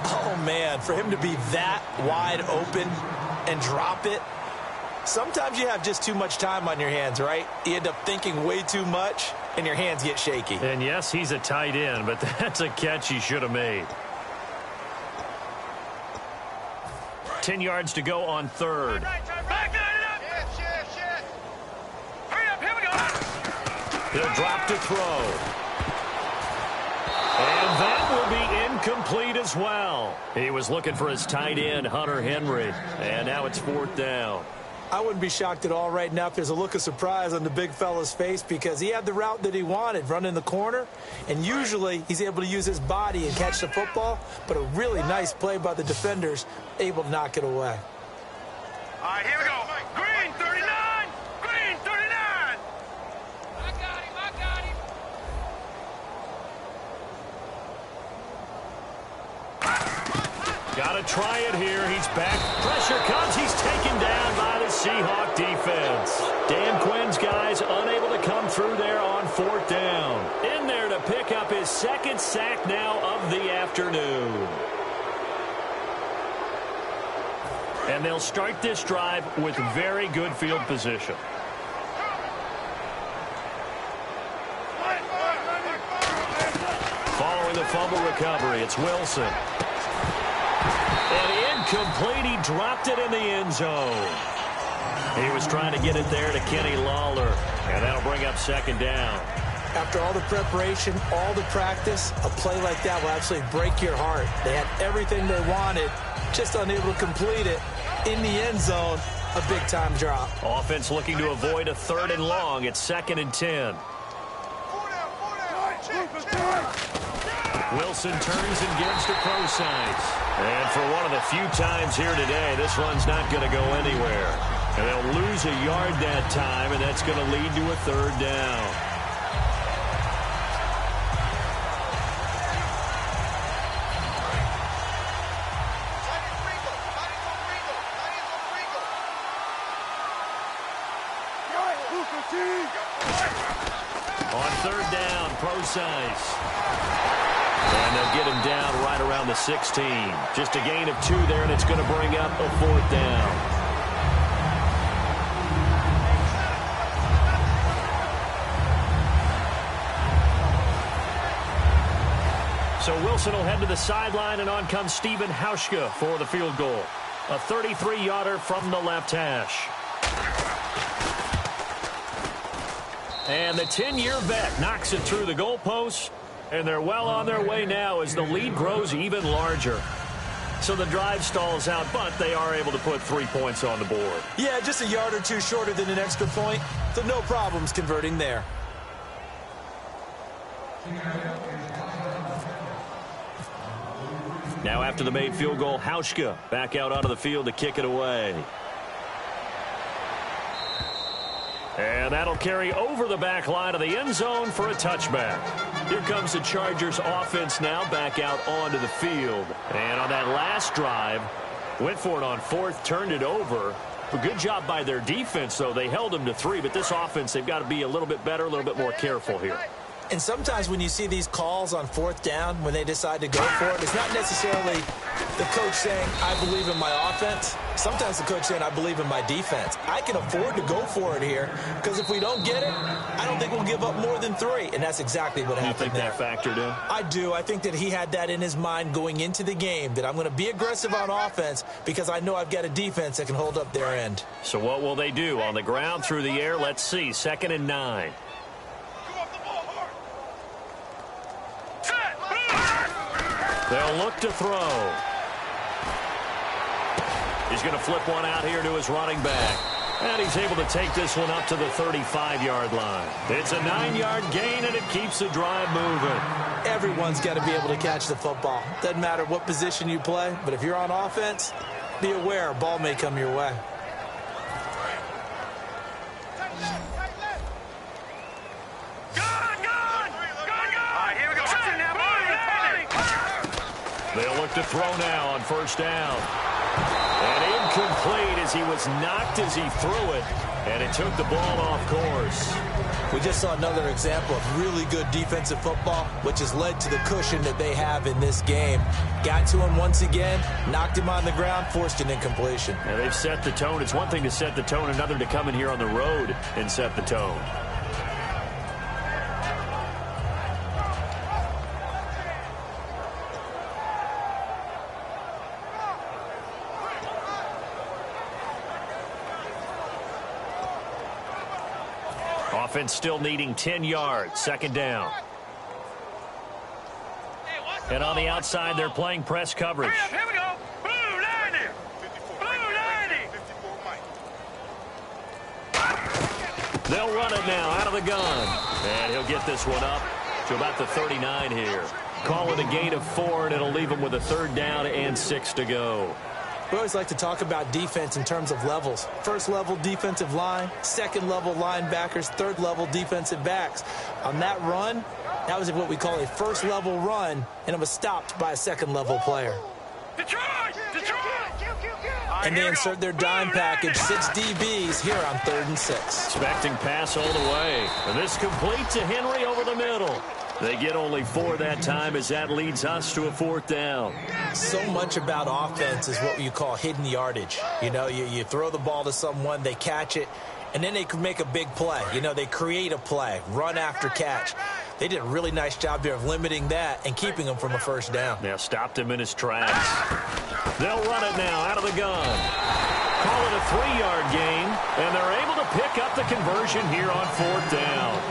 Oh, man, for him to be that wide open and drop it. Sometimes you have just too much time on your hands, right? You end up thinking way too much, and your hands get shaky. And yes, he's a tight end, but that's a catch he should have made. 10 yards to go on 3rd. Hurry up, here we go. He'll drop to throw. And that will be incomplete as well. He was looking for his tight end, Hunter Henry. And now it's 4th down. I wouldn't be shocked at all right now if there's a look of surprise on the big fella's face because he had the route that he wanted, running the corner, and usually he's able to use his body and catch the football, but a really nice play by the defenders, able to knock it away. All right, here we go. Green 39. Green 39. I got him. Got to try it here. He's back. Pressure comes. He's taken down by the Seahawk defense. Dan Quinn's guys unable to come through there on 4th down. In there to pick up his 2nd sack now of the afternoon. And they'll start this drive with very good field position. Following the fumble recovery, it's Wilson. And incomplete. He dropped it in the end zone. He was trying to get it there to Kenny Lawler. And that'll bring up 2nd down. After all the preparation, all the practice, a play like that will absolutely break your heart. They had everything they wanted, just unable to complete it. In the end zone, a big-time drop. Offense looking to avoid a 3rd and long. It's 2nd and 10. Wilson turns and gives to Procise. And for one of the few times here today, this run's not going to go anywhere. And they'll lose a yard that time, and that's going to lead to a 3rd down. On 3rd down, Procise. And they'll get him down right around the 16. Just a gain of 2 there, and it's going to bring up a 4th down. So Wilson will head to the sideline, and on comes Stephen Hauschka for the field goal. A 33-yarder from the left hash. And the 10-year vet knocks it through the goalpost, and they're well on their way now as the lead grows even larger. So the drive stalls out, but they are able to put 3 points on the board. Yeah, just a yard or 2 shorter than an extra point, so no problems converting there. Now after the made field goal, Hauschka back out onto the field to kick it away. And that'll carry over the back line of the end zone for a touchback. Here comes the Chargers offense now back out onto the field. And on that last drive, went for it on 4th, turned it over. A good job by their defense, though. They held them to 3, but this offense, they've got to be a little bit better, a little bit more careful here. And sometimes when you see these calls on fourth down, when they decide to go for it, it's not necessarily the coach saying, I believe in my offense. Sometimes the coach saying, I believe in my defense. I can afford to go for it here because if we don't get it, I don't think we'll give up more than 3. And that's exactly what happened there. You think that factored in? I do. I think that he had that in his mind going into the game, that I'm going to be aggressive on offense because I know I've got a defense that can hold up their end. So what will they do? On the ground, through the air? Let's see. 2nd and 9. They'll look to throw. He's going to flip one out here to his running back. And he's able to take this one up to the 35-yard line. It's a 9-yard gain, and it keeps the drive moving. Everyone's got to be able to catch the football. Doesn't matter what position you play, but if you're on offense, be aware a ball may come your way. They'll look to throw now on 1st down. And incomplete as he was knocked as he threw it. And it took the ball off course. We just saw another example of really good defensive football, which has led to the cushion that they have in this game. Got to him once again, knocked him on the ground, forced an incompletion. And they've set the tone. It's one thing to set the tone, another to come in here on the road and set the tone. Offense still needing 10 yards. 2nd down. And on the outside, they're playing press coverage. Here we go. Blue 90. Blue 90. They'll run it now out of the gun. And he'll get this one up to about the 39 here. Call it a gain of 4, and it'll leave him with a 3rd down and 6 to go. We always like to talk about defense in terms of levels. 1st level defensive line, 2nd level linebackers, 3rd level defensive backs. On that run, that was what we call a 1st level run, and it was stopped by a 2nd level player. Detroit! Detroit! And they insert their dime package, 6 DBs here on 3rd and 6. Expecting pass all the way. And this complete to Henry over the middle. They get only 4 that time as that leads us to a 4th down. So much about offense is what you call hidden yardage. You know, you throw the ball to someone, they catch it, and then they can make a big play. You know, they create a play, run after catch. They did a really nice job there of limiting that and keeping him from a 1st down. Now stopped him in his tracks. They'll run it now out of the gun. Call it a 3-yard gain, and they're able to pick up the conversion here on 4th down.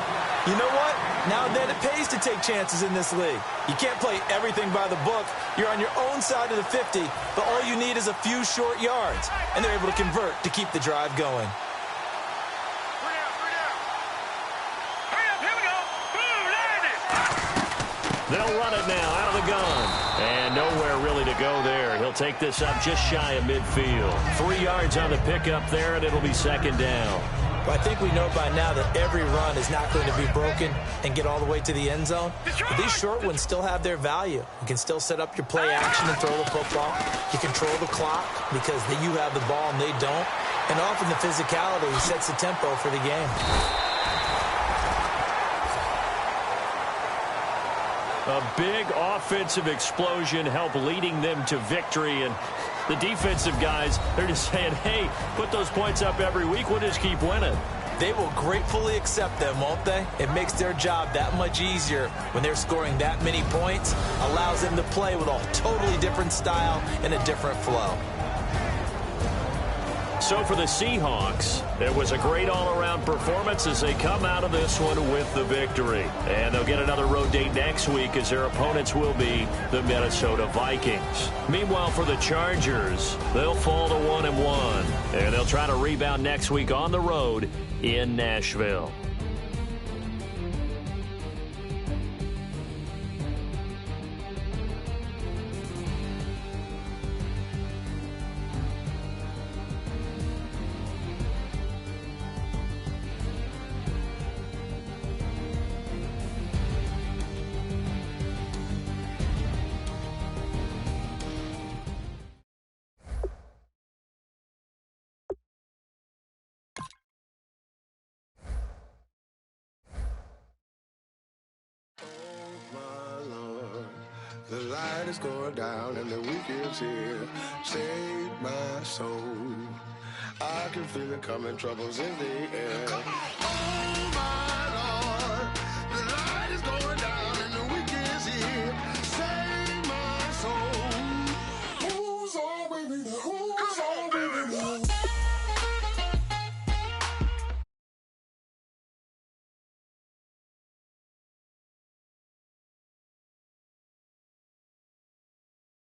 You know what? Now and then it pays to take chances in this league. You can't play everything by the book. You're on your own side of the 50, but all you need is a few short yards. And they're able to convert to keep the drive going. Here we go. Blue 90. They'll run it now out of the gun. And nowhere really to go there. He'll take this up just shy of midfield. 3 yards on the pickup there, and it'll be 2nd down. But I think we know by now that every run is not going to be broken and get all the way to the end zone. But these short ones still have their value. You can still set up your play action and throw the football. You control the clock because you have the ball and they don't. And often the physicality sets the tempo for the game. A big offensive explosion helped leading them to victory. And the defensive guys, they're just saying, hey, put those points up every week. We'll just keep winning. They will gratefully accept them, won't they? It makes their job that much easier when they're scoring that many points. Allows them to play with a totally different style and a different flow. So for the Seahawks, it was a great all-around performance as they come out of this one with the victory. And they'll get another road date next week as their opponents will be the Minnesota Vikings. Meanwhile, for the Chargers, they'll fall to 1-1. And they'll try to rebound next week on the road in Nashville. The light is going down and the weekend's here. Save my soul. I can feel it coming, troubles in the air. Oh my Lord, the light is going down and the weekend's here. Save my soul. Who's all with me? Who's all with me?